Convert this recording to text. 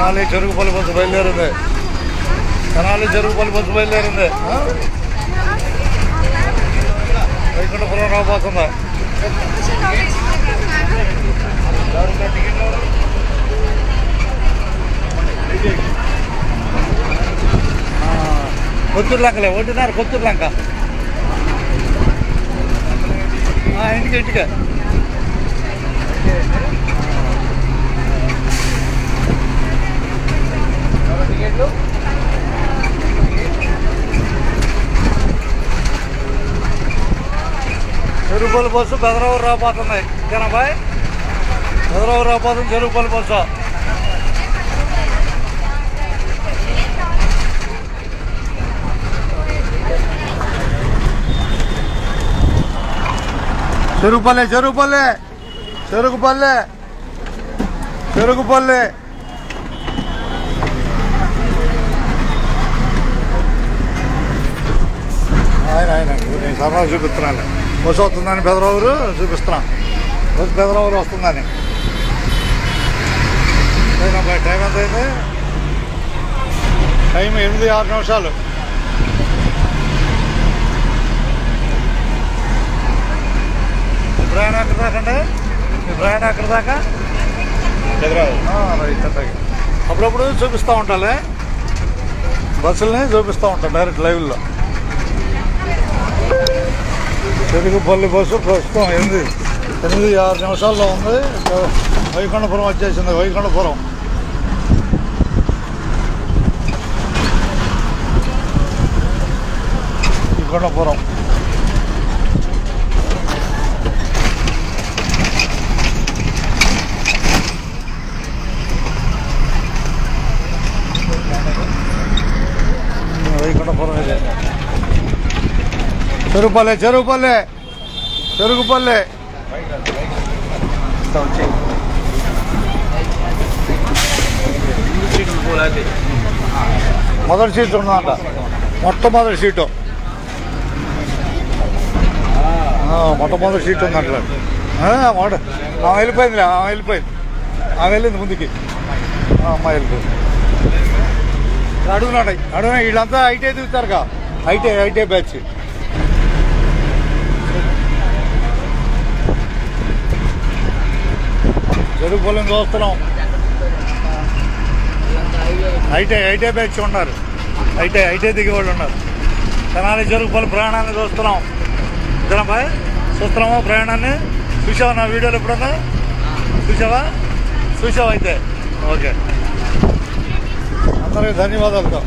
Tenali Cherukupalli bus బయలుదేరింది. Tenali Cherukupalli bus బయలుదేరింది. వైకుంఠపురం రాబోతుంది. కొత్తూరు లంకలే ఒకటిన్నర కొత్తూరు లంక. ఇంటికే చెరుకుపల్లి బస్సు బెదరావూరు రాబోతుంది. జనాబాయ్ బెదరావూరు రాబోతుంది చెరుకుపల్లి బస్సు. చెరుకుపల్లి చెరుకుపల్లి చెరుకుపల్లి చెరుకుపల్లి ఆయన నేను సరదా చూపిస్తున్నాను. బస్సు వస్తుందని బెదరావూరు చూపిస్తున్నాను. బస్సు బెదరావూరు వస్తుందని. టైం ఎంత అయింది? టైం 8-6 నిమిషాలు. ప్రయాణం ఎక్కడ దాకా అండి? మీ ప్రయాణం ఎక్కడ దాకా? రైట్ అంటే అప్పుడప్పుడు చూపిస్తూ ఉంటాలే, బస్సుల్ని చూపిస్తూ ఉంటాను డైరెక్ట్ లైవ్లో. చెరుకుపల్లి బస్సు ప్రస్తుతం 8-6 నిమిషాల్లో ఉంది. వైకుంఠపురం వచ్చేసింది. వైకుంఠపురం వైకుంఠపురం వైకుంఠపురం ఇది. చెరుకుపల్లి చెరుకుపల్లి చెరుకుపల్లి మొదటి సీటు ఉందంట. మొట్టమొదటి సీటు మొట్టమొదటి సీటు ఉందంట. ఆమె వెళ్ళిపోయిందిలే. ఆమె వెళ్ళింది ముందుకి. అమ్మాయి వెళ్ళిపోయింది. అడుగునాడు వీళ్ళంతా ఐటీ దిగుతారుగా. IT batch. చెరుకుపల్లిని చూస్తున్నాం. ఐటీ బ్యాచ్ ఉన్నారు. ఐటీ దిగేవాళ్ళు ఉన్నారు. తెనాలి చెరుకుపల్లి ప్రయాణాన్ని చూస్తున్నాం. జనబాయ్ చూస్తున్నామా ప్రయాణాన్ని? చూసావా నా వీడియోలు ఎప్పుడన్నా? చూసావా అయితే ఓకే. అందరికీ ధన్యవాదాలు.